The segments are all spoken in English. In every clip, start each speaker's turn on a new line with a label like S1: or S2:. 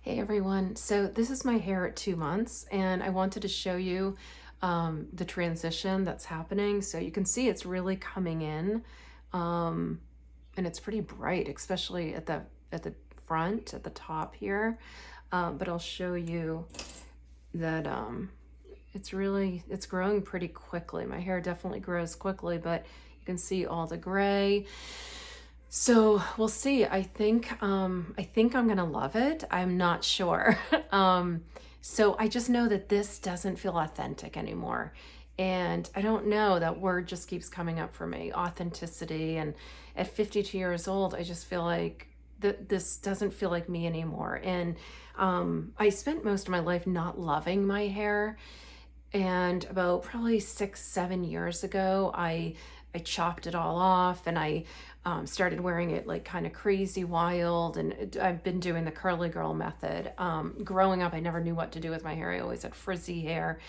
S1: Hey everyone, so this is my hair at 2 months and I wanted to show you the transition that's happening. So you can see it's really coming in um, and it's pretty bright, especially at the front, at the top here. But I'll show you that it's growing pretty quickly. My hair definitely grows quickly, but you can see all the gray. So we'll see. I think I'm gonna love it. I'm not sure. So I just know that this doesn't feel authentic anymore. And I don't know, that word just keeps coming up for me, authenticity. And at 52 years old, I just feel like this doesn't feel like me anymore. And I spent most of my life not loving my hair. And about probably 6, 7 years ago, I chopped it all off and I started wearing it like kind of crazy wild. And I've been doing the curly girl method. Growing up, I never knew what to do with my hair. I always had frizzy hair.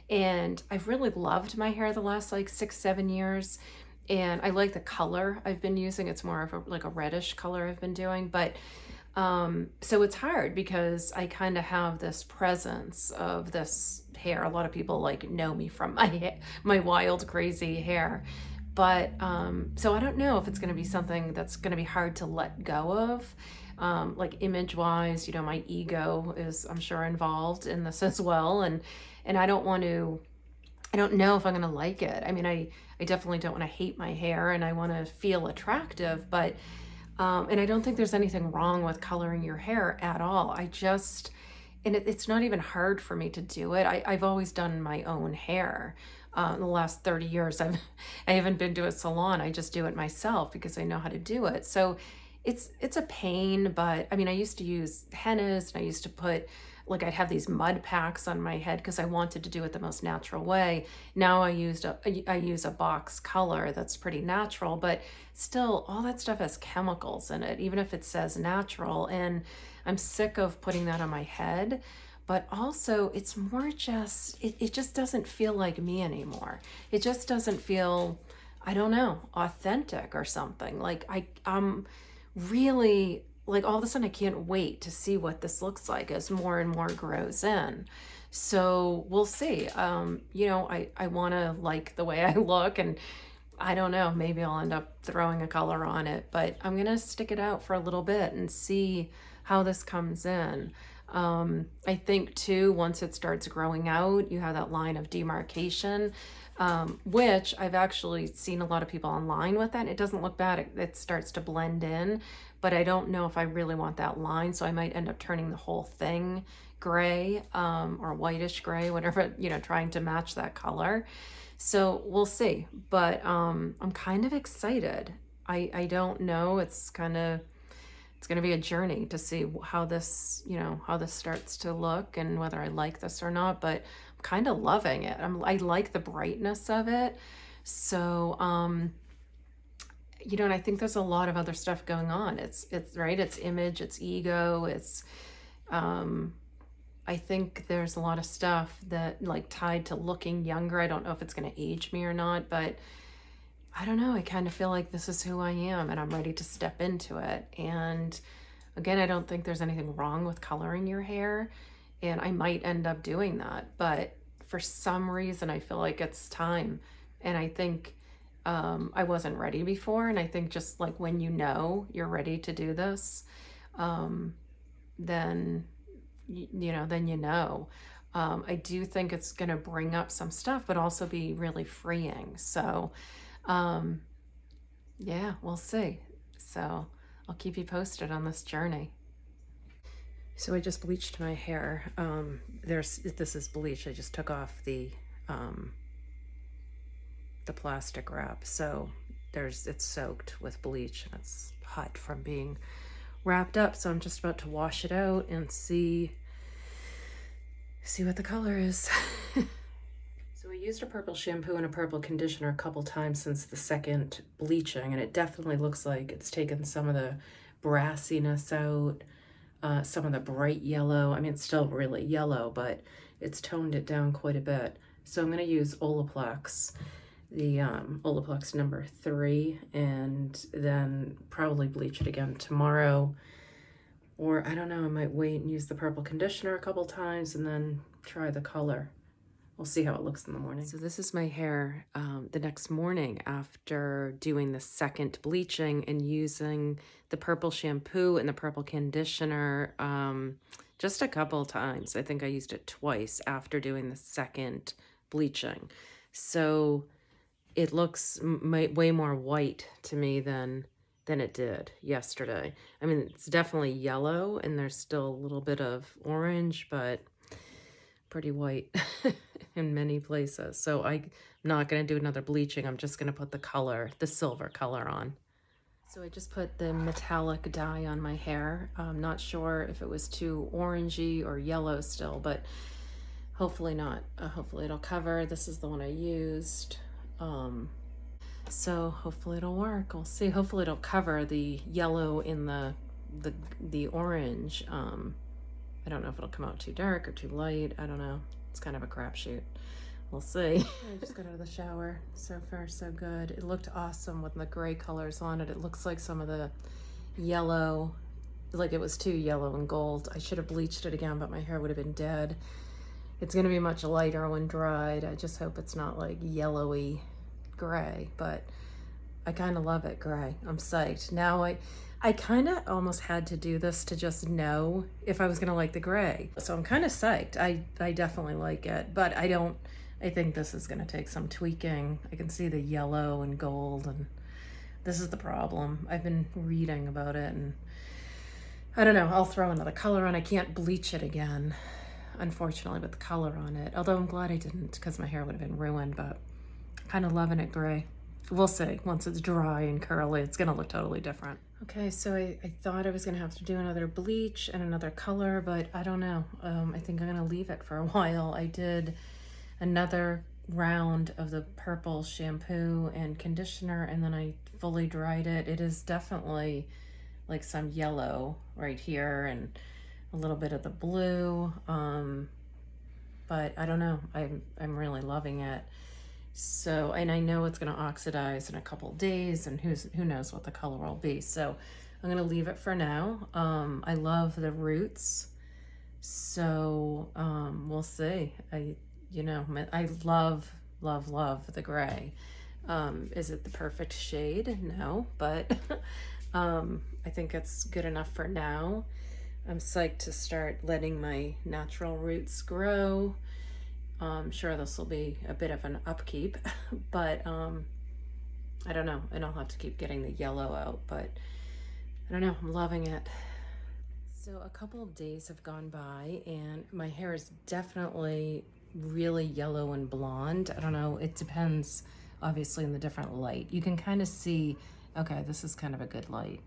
S1: And I've really loved my hair the last like 6, 7 years. And I like the color I've been using. It's more of like a reddish color I've been doing. But so it's hard because I kind of have this presence of this hair. A lot of people like know me from my wild, crazy hair. But so I don't know if it's going to be something that's going to be hard to let go of. Like image wise, my ego is, I'm sure, involved in this as well. And I don't want to, I don't know if I'm going to like it. I mean, I definitely don't want to hate my hair and I want to feel attractive, but and I don't think there's anything wrong with coloring your hair at all. It's not even hard for me to do it. I've always done my own hair. In the last 30 years, I haven't been to a salon. I just do it myself because I know how to do it. So it's a pain, but I mean, I used to use hennas and I used to put, like, I'd have these mud packs on my head because I wanted to do it the most natural way. Now I use a box color that's pretty natural, but still all that stuff has chemicals in it, even if it says natural. And I'm sick of putting that on my head. But also it's more just, it just doesn't feel like me anymore. It just doesn't feel, I don't know, authentic or something. Like I'm really, like, all of a sudden I can't wait to see what this looks like as more and more grows in. So we'll see. I want to like the way I look, and I don't know, maybe I'll end up throwing a color on it, but I'm gonna stick it out for a little bit and see how this comes in. I think too, once it starts growing out, you have that line of demarcation, which I've actually seen a lot of people online with that. It doesn't look bad. It starts to blend in, but I don't know if I really want that line. So I might end up turning the whole thing gray, or whitish gray, whatever, trying to match that color. So we'll see, but I'm kind of excited. I don't know. It's going to be a journey to see how this starts to look and whether I like this or not, but I'm kind of loving it. I like the brightness of it. So, and I think there's a lot of other stuff going on. It's right. It's image, it's ego. I think there's a lot of stuff that, like, tied to looking younger. I don't know if it's going to age me or not, but I don't know. I kind of feel like this is who I am and I'm ready to step into it. And again, I don't think there's anything wrong with coloring your hair, and I might end up doing that. But for some reason, I feel like it's time. And I think I wasn't ready before. And I think just like when you're ready to do this, then then I do think it's going to bring up some stuff, but also be really freeing. So, yeah, we'll see. So I'll keep you posted on this journey. So I just bleached my hair. This is bleach. I just took off the plastic wrap. So it's soaked with bleach and it's hot from being wrapped up. So I'm just about to wash it out and see what the color is. So I used a purple shampoo and a purple conditioner a couple times since the second bleaching, and it definitely looks like it's taken some of the brassiness out, some of the bright yellow. I mean, it's still really yellow, but it's toned it down quite a bit. So I'm going to use Olaplex, the Olaplex number 3, and then probably bleach it again tomorrow. Or I don't know, I might wait and use the purple conditioner a couple times and then try the color. We'll see how it looks in the morning. So this is my hair the next morning after doing the second bleaching and using the purple shampoo and the purple conditioner just a couple times. I think I used it twice after doing the second bleaching. So it looks way more white to me than it did yesterday. I mean, it's definitely yellow and there's still a little bit of orange, but pretty white in many places. So I'm not going to do another bleaching. I'm just going to put the color, the silver color on. So I just put the metallic dye on my hair. I'm not sure if it was too orangey or yellow still, but hopefully not. Hopefully it'll cover. This is the one I used. So hopefully it'll work. We'll see. Hopefully it'll cover the yellow in the orange. I don't know if it'll come out too dark or too light. I don't know. It's kind of a crapshoot. We'll see. I just got out of the shower. So far, so good. It looked awesome with the gray colors on it. It looks like some of the yellow, like it was too yellow and gold. I should have bleached it again, but my hair would have been dead. It's going to be much lighter when dried. I just hope it's not like yellowy gray, but I kind of love it gray. I'm psyched. Now I kind of almost had to do this to just know if I was going to like the gray. So I'm kind of psyched. I definitely like it, but I think this is going to take some tweaking. I can see the yellow and gold, and this is the problem. I've been reading about it, and I don't know. I'll throw another color on. I can't bleach it again, unfortunately, with the color on it. Although I'm glad I didn't, because my hair would have been ruined, but kind of loving it gray. We'll see. Once it's dry and curly, it's going to look totally different. Okay, so I thought I was going to have to do another bleach and another color, but I don't know. I think I'm going to leave it for a while. I did another round of the purple shampoo and conditioner, and then I fully dried it. It is definitely like some yellow right here and a little bit of the blue, but I don't know. I'm really loving it. So, and I know it's going to oxidize in a couple days, and who knows what the color will be. So I'm going to leave it for now. I love the roots. So we'll see. I love, love, love the gray. Is it the perfect shade? No, but I think it's good enough for now. I'm psyched to start letting my natural roots grow. I'm sure this will be a bit of an upkeep, but I don't know. And I'll have to keep getting the yellow out, but I don't know. I'm loving it. So a couple of days have gone by, and my hair is definitely really yellow and blonde. I don't know. It depends, obviously, in the different light. You can kind of see, okay, this is kind of a good light.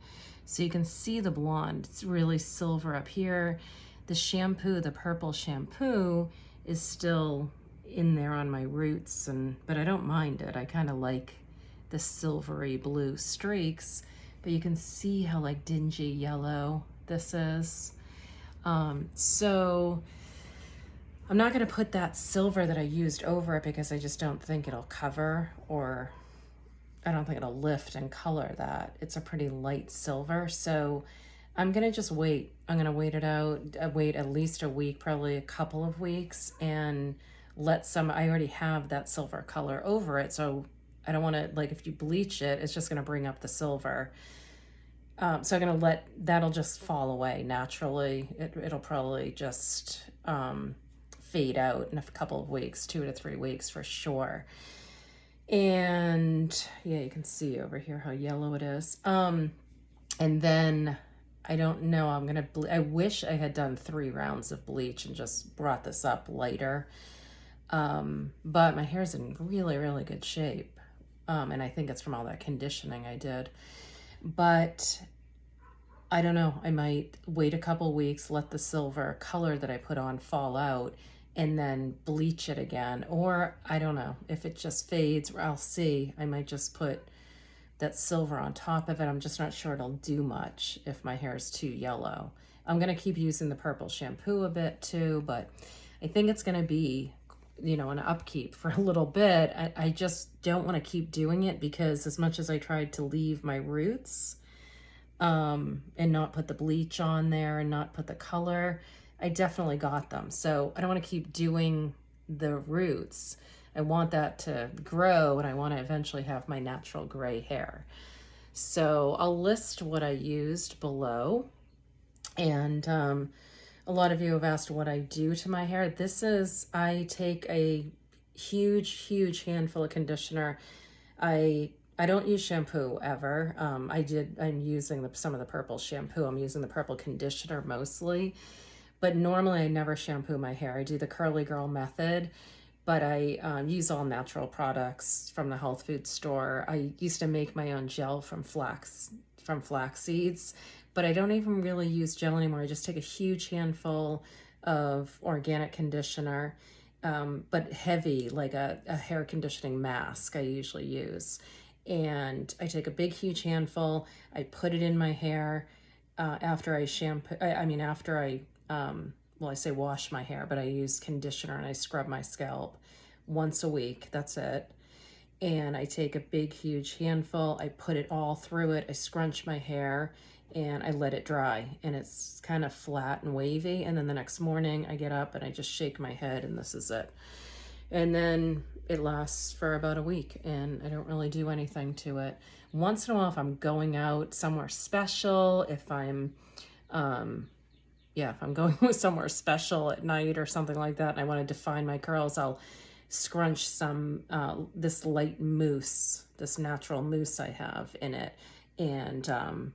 S1: So you can see the blonde. It's really silver up here. The shampoo, the purple shampoo, is still in there on my roots, but I don't mind it. I kind of like the silvery blue streaks, but you can see how like dingy yellow this is. So I'm not going to put that silver that I used over it because I just don't think it'll cover, or I don't think it'll lift and color that. It's a pretty light silver, so I'm going to just wait. I'm going to wait it out, wait at least a week, probably a couple of weeks, and I already have that silver color over it, so I don't want to, like, if you bleach it, it's just going to bring up the silver. So I'm going to that'll just fall away naturally. It'll probably just fade out in a couple of weeks, 2 to 3 weeks for sure. And yeah, you can see over here how yellow it is. And then I don't know, I wish I had done 3 rounds of bleach and just brought this up lighter. But my hair's in really, really good shape. And I think it's from all that conditioning I did. But I don't know, I might wait a couple weeks, let the silver color that I put on fall out, and then bleach it again. Or I don't know, if it just fades, I'll see. I might just put that silver on top of it. I'm just not sure it'll do much if my hair is too yellow. I'm going to keep using the purple shampoo a bit too, but I think it's going to be, an upkeep for a little bit. I just don't want to keep doing it because as much as I tried to leave my roots, and not put the bleach on there and not put the color, I definitely got them. So I don't want to keep doing the roots. I want that to grow, and I want to eventually have my natural gray hair. So I'll list what I used below. And a lot of you have asked what I do to my hair. I take a huge handful of conditioner. I don't use shampoo ever. I'm using some of the purple shampoo. I'm using the purple conditioner mostly, but normally I never shampoo my hair. I do the curly girl method, but I use all natural products from the health food store. I used to make my own gel from flax seeds, but I don't even really use gel anymore. I just take a huge handful of organic conditioner, but heavy, like a hair conditioning mask I usually use. And I take a big, huge handful. I put it in my hair after I shampoo. After I, I say wash my hair, but I use conditioner and I scrub my scalp once a week. That's it. And I take a big, huge handful. I put it all through it. I scrunch my hair and I let it dry. And it's kind of flat and wavy. And then the next morning I get up and I just shake my head, and this is it. And then it lasts for about a week, and I don't really do anything to it. Once in a while, if I'm going out somewhere special, if I'm going somewhere special at night or something like that, and I want to define my curls, I'll scrunch some, this light mousse, this natural mousse I have in it, and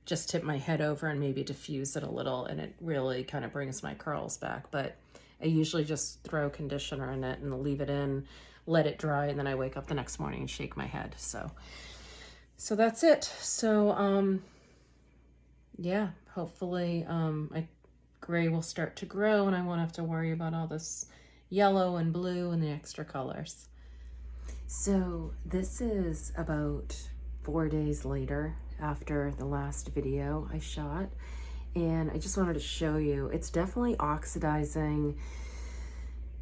S1: just tip my head over and maybe diffuse it a little, and it really kind of brings my curls back. But I usually just throw conditioner in it and leave it in, let it dry, and then I wake up the next morning and shake my head. So that's it. So yeah, hopefully my gray will start to grow and I won't have to worry about all this yellow and blue and the extra colors. So this is about 4 days later after the last video I shot. And I just wanted to show you, it's definitely oxidizing.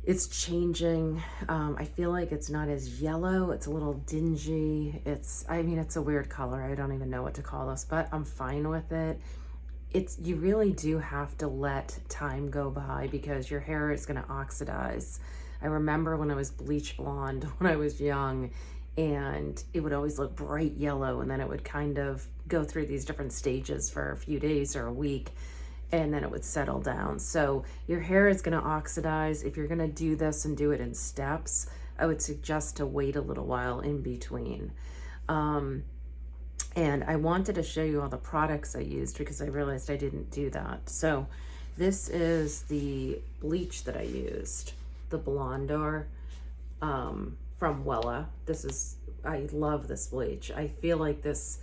S1: It's changing. I feel like it's not as yellow. It's a little dingy. It's a weird color. I don't even know what to call this, but I'm fine with it. You really do have to let time go by because your hair is going to oxidize. I remember when I was bleach blonde when I was young, and it would always look bright yellow, and then it would kind of go through these different stages for a few days or a week, and then it would settle down. So your hair is going to oxidize. If you're going to do this and do it in steps, I would suggest to wait a little while in between. And I wanted to show you all the products I used because I realized I didn't do that. So this is the bleach that I used, the Blondor from Wella. I love this bleach. I feel like this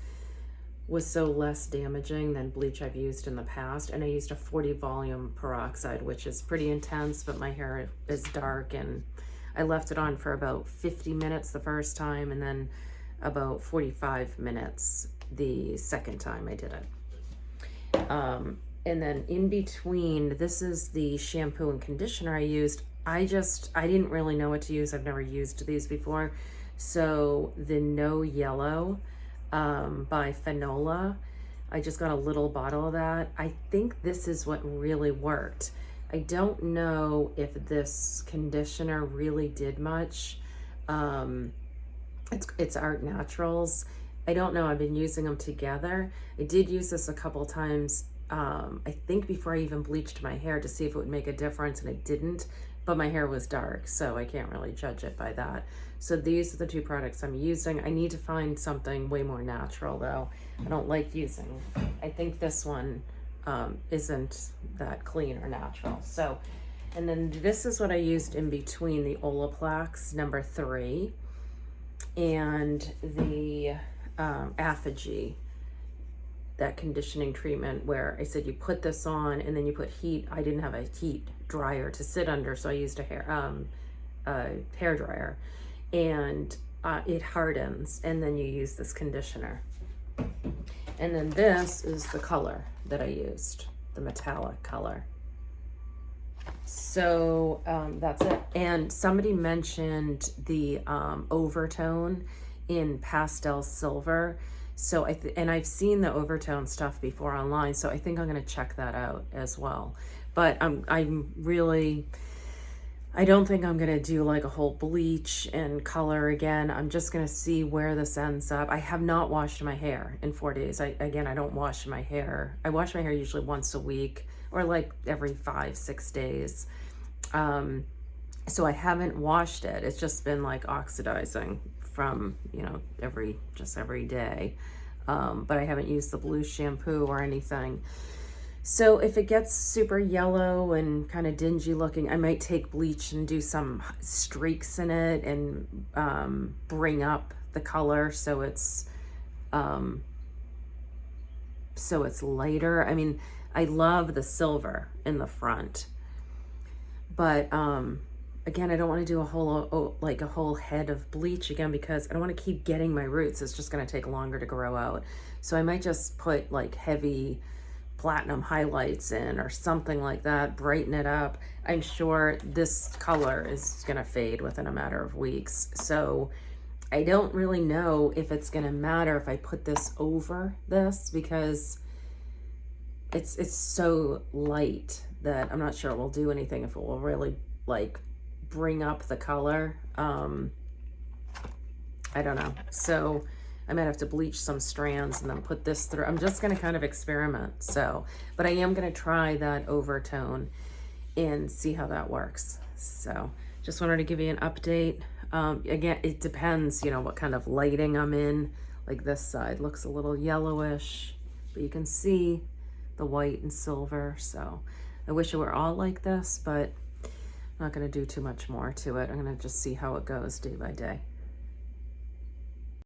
S1: was so less damaging than bleach I've used in the past. And I used a 40 volume peroxide, which is pretty intense, but my hair is dark, and I left it on for about 50 minutes the first time, and then about 45 minutes the second time I did it. And then in between, this is the shampoo and conditioner I used. I didn't really know what to use. I've never used these before. So the No Yellow by Fanola, I just got a little bottle of that. I think this is what really worked. I don't know if this conditioner really did much. It's Art Naturals. I don't know. I've been using them together. I did use this a couple times, I think before I even bleached my hair to see if it would make a difference, and it didn't. But my hair was dark, so I can't really judge it by that. So these are the two products I'm using. I need to find something way more natural, though. I don't like using, I think this one isn't that clean or natural. So, and then this is what I used in between, the Olaplex number 3 and the Apogee, that conditioning treatment where I said you put this on and then you put heat. I didn't have a heat dryer to sit under, so I used a hair dryer, and it hardens, and then you use this conditioner. And then this is the color that I used, the metallic color. So that's it. And somebody mentioned the overtone in pastel silver. So and I've seen the overtone stuff before online, so I think I'm going to check that out as well. But I'm really, I don't think I'm going to do like a whole bleach and color again. I'm just going to see where this ends up. I have not washed my hair in 4 days. Again, I don't wash my hair. I wash my hair usually once a week or like every 5-6 days. So I haven't washed it. It's just been like oxidizing from, you know, every day. But I haven't used the blue shampoo or anything. So if it gets super yellow and kind of dingy looking, I might take bleach and do some streaks in it and bring up the color so it's lighter. I mean, I love the silver in the front, but again, I don't want to do a whole head of bleach again because I don't want to keep getting my roots. It's just going to take longer to grow out. So I might just put like heavy platinum highlights in or something like that, brighten it up. I'm sure this color is going to fade within a matter of weeks. So I don't really know if it's going to matter if I put this over this because it's so light that I'm not sure it will do anything, if it will really like bring up the color. I don't know. So I might have to bleach some strands and then put this through. I'm just going to kind of experiment. So, but I am going to try that overtone and see how that works. So just wanted to give you an update. Again, it depends, you know, what kind of lighting I'm in. Like this side looks a little yellowish, but you can see the white and silver. So I wish it were all like this, but I'm not going to do too much more to it. I'm going to just see how it goes day by day.